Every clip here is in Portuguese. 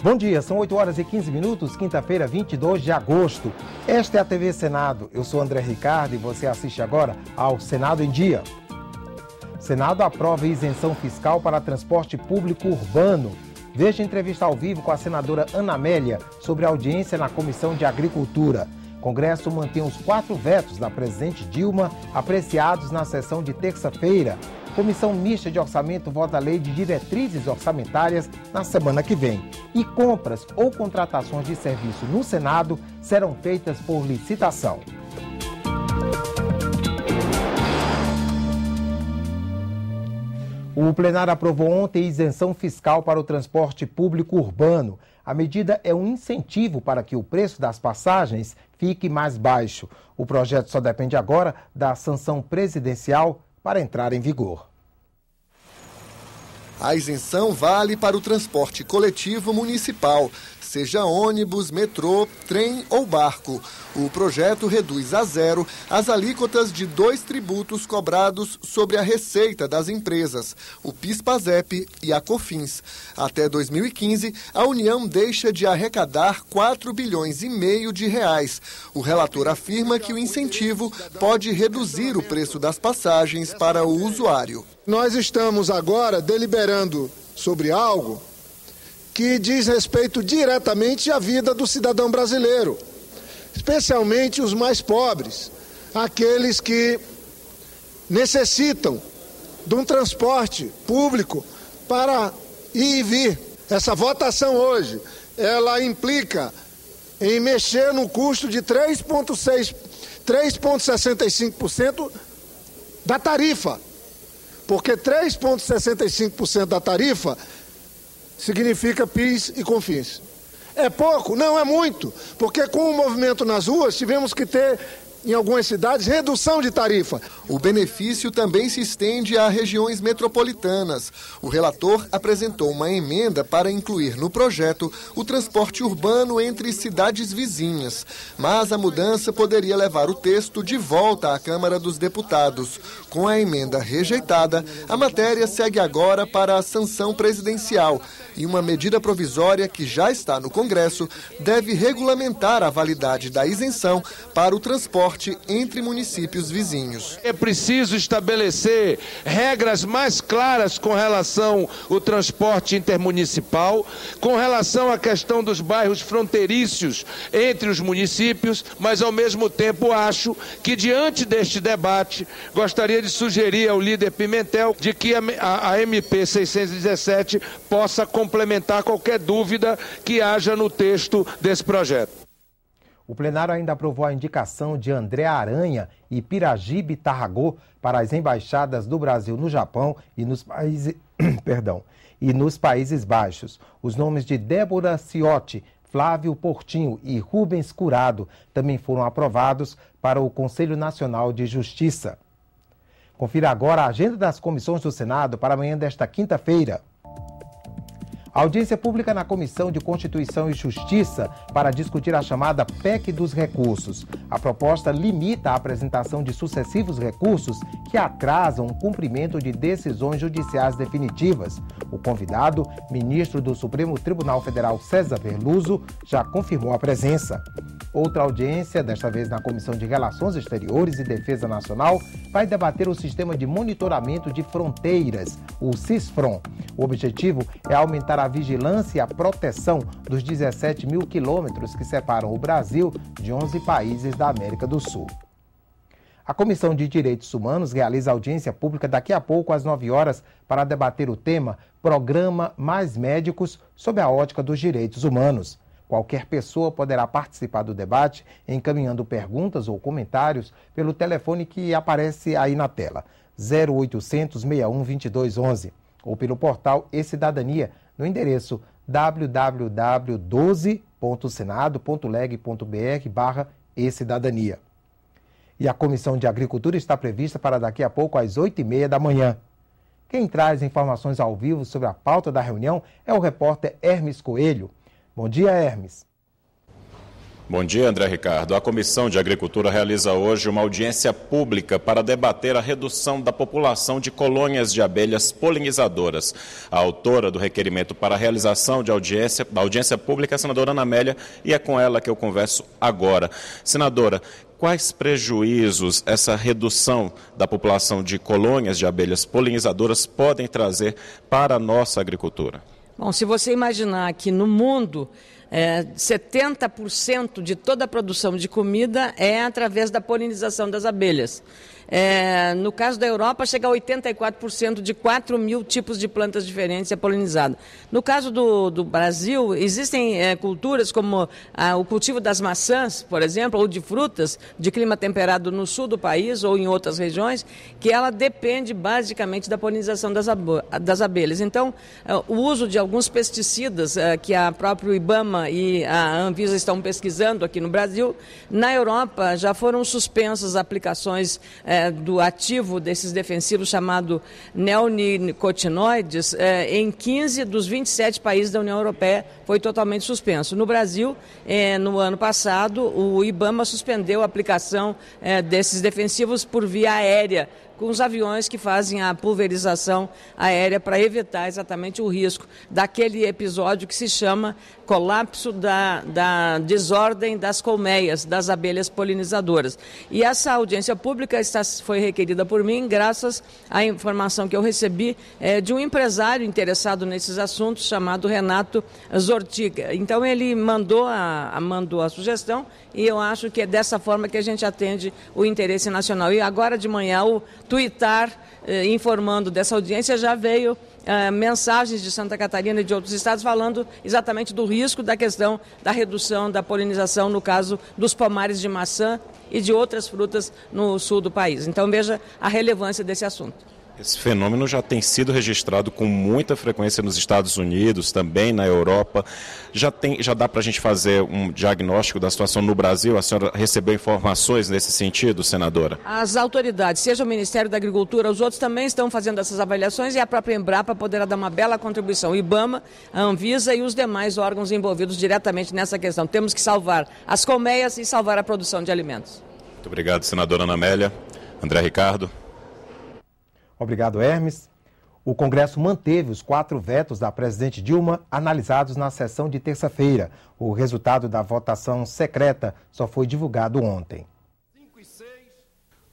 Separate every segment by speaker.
Speaker 1: Bom dia, são 8 horas e 15 minutos, quinta-feira, 22 de agosto. Esta é a TV Senado. Eu sou André Ricardo e você assiste agora ao Senado em Dia. Senado aprova isenção fiscal para transporte público urbano. Veja a entrevista ao vivo com a senadora Ana Amélia sobre a audiência na Comissão de Agricultura. Congresso mantém os 4 vetos da presidente Dilma apreciados na sessão de terça-feira. Comissão Mista de Orçamento vota a lei de diretrizes orçamentárias na semana que vem. E compras ou contratações de serviço no Senado serão feitas por licitação. O plenário aprovou ontem isenção fiscal para o transporte público urbano. A medida é um incentivo para que o preço das passagens fique mais baixo. O projeto só depende agora da sanção presidencial para entrar em vigor.
Speaker 2: A isenção vale para o transporte coletivo municipal, seja ônibus, metrô, trem ou barco. O projeto reduz a zero as alíquotas de 2 tributos cobrados sobre a receita das empresas, o PIS/PASEP e a COFINS. Até 2015, a União deixa de arrecadar 4,5 bilhões de reais. O relator afirma que o incentivo pode reduzir o preço das passagens para o usuário.
Speaker 3: Nós estamos agora deliberando sobre algo que diz respeito diretamente à vida do cidadão brasileiro, especialmente os mais pobres, aqueles que necessitam de um transporte público para ir e vir. Essa votação hoje, ela implica em mexer no custo de 3,65% da tarifa, porque 3,65% da tarifa significa PIS e COFINS. É pouco? Não, é muito, porque com o movimento nas ruas tivemos que ter, em algumas cidades, redução de tarifa.
Speaker 2: O benefício também se estende a regiões metropolitanas. O relator apresentou uma emenda para incluir no projeto o transporte urbano entre cidades vizinhas, mas a mudança poderia levar o texto de volta à Câmara dos Deputados. Com a emenda rejeitada, a matéria segue agora para a sanção presidencial e uma medida provisória que já está no Congresso deve regulamentar a validade da isenção para o transporte entre municípios vizinhos.
Speaker 4: É preciso estabelecer regras mais claras com relação ao transporte intermunicipal, com relação à questão dos bairros fronteiriços entre os municípios, mas ao mesmo tempo acho que diante deste debate gostaria de sugerir ao líder Pimentel de que a MP 617 possa complementar qualquer dúvida que haja no texto desse projeto.
Speaker 1: O plenário ainda aprovou a indicação de André Aranha e Piragibe Tarragó para as embaixadas do Brasil no Japão e nos Países Baixos. Os nomes de Débora Ciotti, Flávio Portinho e Rubens Curado também foram aprovados para o Conselho Nacional de Justiça. Confira agora a agenda das comissões do Senado para amanhã desta quinta-feira. A audiência pública na Comissão de Constituição e Justiça para discutir a chamada PEC dos recursos. A proposta limita a apresentação de sucessivos recursos que atrasam o cumprimento de decisões judiciais definitivas. O convidado, ministro do Supremo Tribunal Federal César Veloso, já confirmou a presença. Outra audiência, desta vez na Comissão de Relações Exteriores e Defesa Nacional, vai debater o Sistema de Monitoramento de Fronteiras, o SISFRON. O objetivo é aumentar a vigilância e a proteção dos 17 mil quilômetros que separam o Brasil de 11 países da América do Sul. A Comissão de Direitos Humanos realiza audiência pública daqui a pouco, às 9 horas, para debater o tema Programa Mais Médicos sob a ótica dos direitos humanos. Qualquer pessoa poderá participar do debate encaminhando perguntas ou comentários pelo telefone que aparece aí na tela, 0800 61 2211, ou pelo portal e-Cidadania, no endereço www.12.senado.leg.br/e-Cidadania. E a Comissão de Agricultura está prevista para daqui a pouco às 8h30 da manhã. Quem traz informações ao vivo sobre a pauta da reunião é o repórter Hermes Coelho. Bom dia, Hermes.
Speaker 5: Bom dia, André Ricardo. A Comissão de Agricultura realiza hoje uma audiência pública para debater a redução da população de colônias de abelhas polinizadoras. A autora do requerimento para a realização da audiência pública é a senadora Ana Amélia, e é com ela que eu converso agora. Senadora, quais prejuízos essa redução da população de colônias de abelhas polinizadoras podem trazer para a nossa agricultura?
Speaker 6: Bom, se você imaginar que no mundo 70% de toda a produção de comida é através da polinização das abelhas. No caso da Europa, chega a 84% de 4 mil tipos de plantas diferentes é polinizado. No caso do Brasil, existem culturas como o cultivo das maçãs, por exemplo, ou de frutas de clima temperado no sul do país ou em outras regiões, que ela depende basicamente da polinização das abelhas. Então, o uso de alguns pesticidas que a própria IBAMA e a Anvisa estão pesquisando aqui no Brasil, na Europa já foram suspensas aplicações do ativo desses defensivos chamado neonicotinoides em 15 dos 27 países da União Europeia foi totalmente suspenso. No Brasil, no ano passado, o IBAMA suspendeu a aplicação desses defensivos por via aérea, com os aviões que fazem a pulverização aérea para evitar exatamente o risco daquele episódio que se chama colapso da desordem das colmeias, das abelhas polinizadoras. E essa audiência pública foi requerida por mim graças à informação que eu recebi de um empresário interessado nesses assuntos chamado Renato Zortiga. Então ele mandou a sugestão e eu acho que é dessa forma que a gente atende o interesse nacional. E agora de manhã o Twitter, informando dessa audiência, já veio mensagens de Santa Catarina e de outros estados falando exatamente do risco da questão da redução da polinização, no caso dos pomares de maçã e de outras frutas no sul do país. Então veja a relevância desse assunto.
Speaker 5: Esse fenômeno já tem sido registrado com muita frequência nos Estados Unidos, também na Europa. Já dá para a gente fazer um diagnóstico da situação no Brasil? A senhora recebeu informações nesse sentido, senadora?
Speaker 6: As autoridades, seja o Ministério da Agricultura, os outros também estão fazendo essas avaliações e a própria Embrapa poderá dar uma bela contribuição. O IBAMA, a Anvisa e os demais órgãos envolvidos diretamente nessa questão. Temos que salvar as colmeias e salvar a produção de alimentos.
Speaker 5: Muito obrigado, senadora Ana Amélia. André Ricardo.
Speaker 1: Obrigado, Hermes. O Congresso manteve os 4 vetos da presidente Dilma analisados na sessão de terça-feira. O resultado da votação secreta só foi divulgado ontem.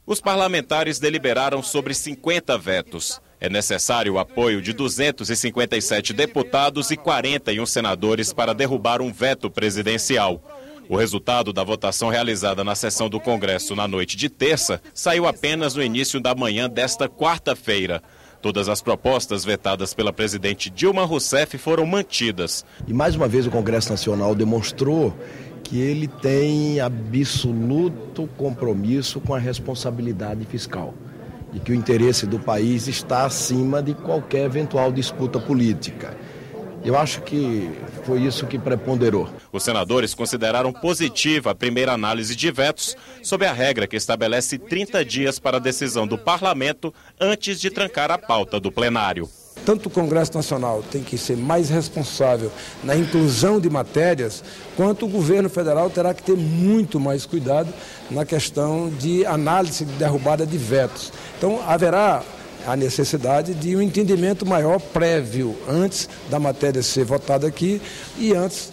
Speaker 5: Os parlamentares deliberaram sobre 50 vetos. É necessário o apoio de 257 deputados e 41 senadores para derrubar um veto presidencial. O resultado da votação realizada na sessão do Congresso na noite de terça saiu apenas no início da manhã desta quarta-feira. Todas as propostas vetadas pela presidente Dilma Rousseff foram mantidas.
Speaker 7: E mais uma vez o Congresso Nacional demonstrou que ele tem absoluto compromisso com a responsabilidade fiscal e que o interesse do país está acima de qualquer eventual disputa política. Eu acho que foi isso que preponderou.
Speaker 5: Os senadores consideraram positiva a primeira análise de vetos sob a regra que estabelece 30 dias para a decisão do parlamento antes de trancar a pauta do plenário.
Speaker 8: Tanto o Congresso Nacional tem que ser mais responsável na inclusão de matérias, quanto o governo federal terá que ter muito mais cuidado na questão de análise de derrubada de vetos. Então haverá a necessidade de um entendimento maior prévio antes da matéria ser votada aqui e antes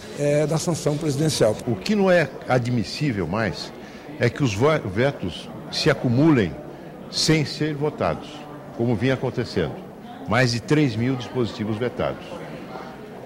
Speaker 8: da sanção presidencial.
Speaker 9: O que não é admissível mais é que os vetos se acumulem sem ser votados, como vinha acontecendo. Mais de 3 mil dispositivos vetados.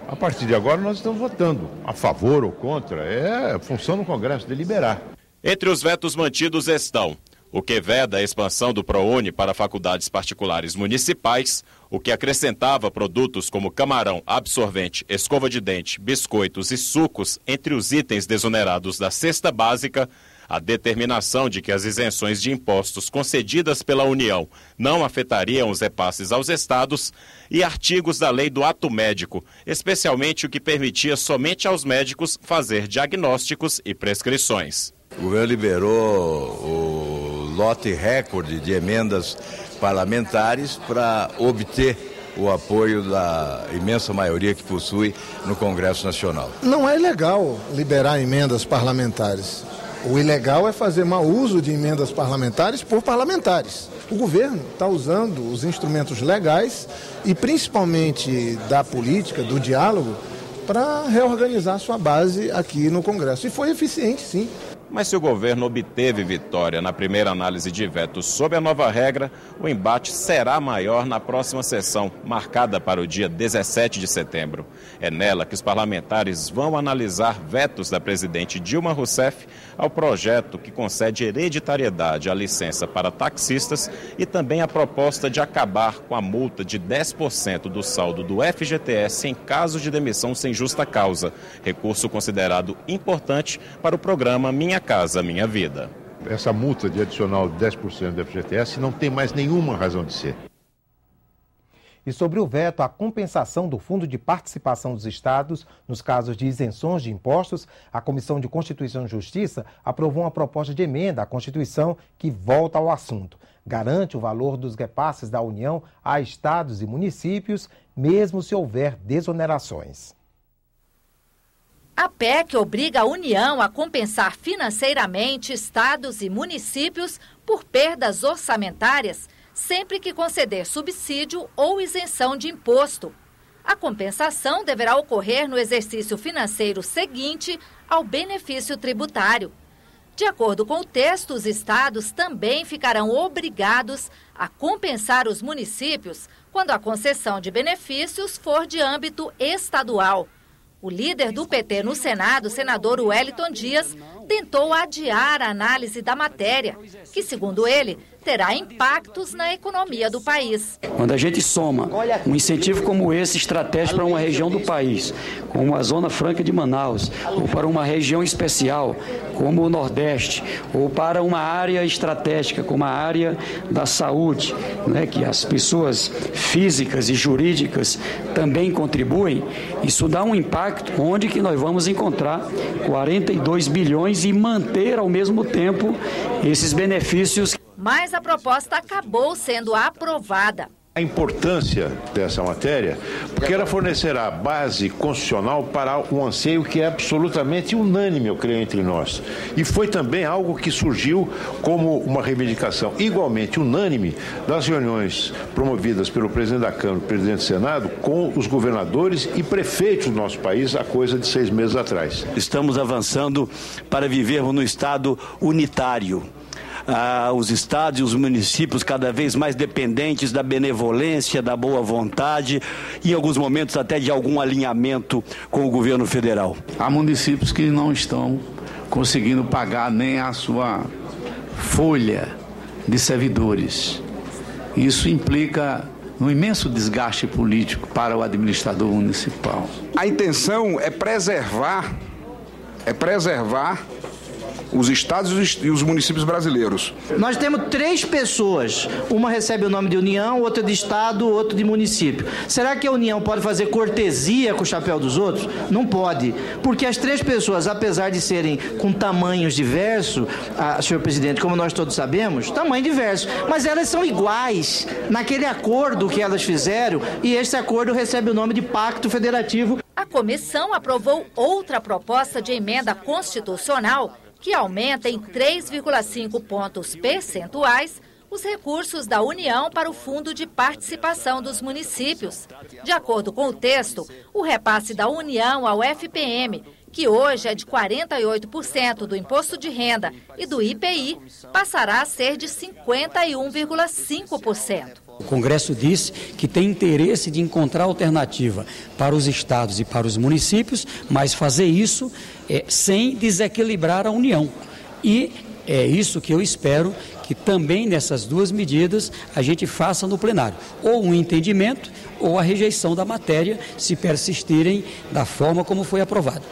Speaker 9: A partir de agora nós estamos votando a favor ou contra, é função do Congresso deliberar.
Speaker 5: Entre os vetos mantidos estão o que veda a expansão do ProUni para faculdades particulares municipais, o que acrescentava produtos como camarão, absorvente, escova de dente, biscoitos e sucos entre os itens desonerados da cesta básica, a determinação de que as isenções de impostos concedidas pela União não afetariam os repasses aos estados e artigos da lei do ato médico, especialmente o que permitia somente aos médicos fazer diagnósticos e prescrições.
Speaker 10: O governo liberou o lote recorde de emendas parlamentares para obter o apoio da imensa maioria que possui no Congresso Nacional.
Speaker 3: Não é ilegal liberar emendas parlamentares. O ilegal é fazer mau uso de emendas parlamentares por parlamentares. O governo está usando os instrumentos legais e principalmente da política, do diálogo, para reorganizar sua base aqui no Congresso. E foi eficiente, sim.
Speaker 5: Mas se o governo obteve vitória na primeira análise de vetos sob a nova regra, o embate será maior na próxima sessão, marcada para o dia 17 de setembro. É nela que os parlamentares vão analisar vetos da presidente Dilma Rousseff ao projeto que concede hereditariedade à licença para taxistas e também a proposta de acabar com a multa de 10% do saldo do FGTS em caso de demissão sem justa causa, recurso considerado importante para o programa Minha Casa Minha Vida.
Speaker 9: Essa multa de adicional de 10% do FGTS não tem mais nenhuma razão de ser.
Speaker 1: E sobre o veto à compensação do Fundo de Participação dos Estados nos casos de isenções de impostos, a Comissão de Constituição e Justiça aprovou uma proposta de emenda à Constituição que volta ao assunto. Garante o valor dos repasses da União a estados e municípios, mesmo se houver desonerações.
Speaker 11: A PEC obriga a União a compensar financeiramente estados e municípios por perdas orçamentárias sempre que conceder subsídio ou isenção de imposto. A compensação deverá ocorrer no exercício financeiro seguinte ao benefício tributário. De acordo com o texto, os estados também ficarão obrigados a compensar os municípios quando a concessão de benefícios for de âmbito estadual. O líder do PT no Senado, senador Wellington Dias, tentou adiar a análise da matéria, que, segundo ele, terá impactos na economia do país.
Speaker 12: Quando a gente soma um incentivo como esse, estratégico para uma região do país, como a Zona Franca de Manaus, ou para uma região especial, como o Nordeste, ou para uma área estratégica, como a área da saúde, né, que as pessoas físicas e jurídicas também contribuem, isso dá um impacto onde que nós vamos encontrar 42 bilhões e manter ao mesmo tempo esses benefícios.
Speaker 11: Mas a proposta acabou sendo aprovada.
Speaker 9: A importância dessa matéria, porque ela fornecerá base constitucional para um anseio que é absolutamente unânime, eu creio, entre nós. E foi também algo que surgiu como uma reivindicação igualmente unânime das reuniões promovidas pelo presidente da Câmara e presidente do Senado com os governadores e prefeitos do nosso país há coisa de 6 meses atrás.
Speaker 12: Estamos avançando para vivermos no Estado unitário. Os estados e os municípios cada vez mais dependentes da benevolência, da boa vontade e, em alguns momentos, até de algum alinhamento com o governo federal.
Speaker 13: Há municípios que não estão conseguindo pagar nem a sua folha de servidores. Isso implica um imenso desgaste político para o administrador municipal.
Speaker 14: A intenção é preservar os estados e os municípios brasileiros.
Speaker 15: Nós temos 3 pessoas, uma recebe o nome de União, outra de Estado, outra de município. Será que a União pode fazer cortesia com o chapéu dos outros? Não pode, porque as 3 pessoas, apesar de serem com tamanhos diversos, senhor presidente, como nós todos sabemos, tamanho diverso, mas elas são iguais naquele acordo que elas fizeram e esse acordo recebe o nome de Pacto Federativo.
Speaker 11: A comissão aprovou outra proposta de emenda constitucional que aumenta em 3,5 pontos percentuais os recursos da União para o Fundo de Participação dos Municípios. De acordo com o texto, o repasse da União ao FPM, que hoje é de 48% do imposto de renda e do IPI, passará a ser de 51,5%.
Speaker 12: O Congresso disse que tem interesse de encontrar alternativa para os estados e para os municípios, mas fazer isso sem desequilibrar a União. E é isso que eu espero que também nessas 2 medidas a gente faça no plenário. Ou um entendimento ou a rejeição da matéria, se persistirem da forma como foi aprovado.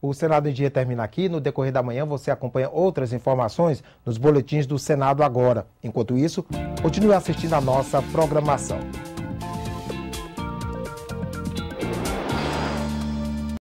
Speaker 1: O Senado em Dia termina aqui. No decorrer da manhã você acompanha outras informações nos boletins do Senado Agora. Enquanto isso, continue assistindo a nossa programação.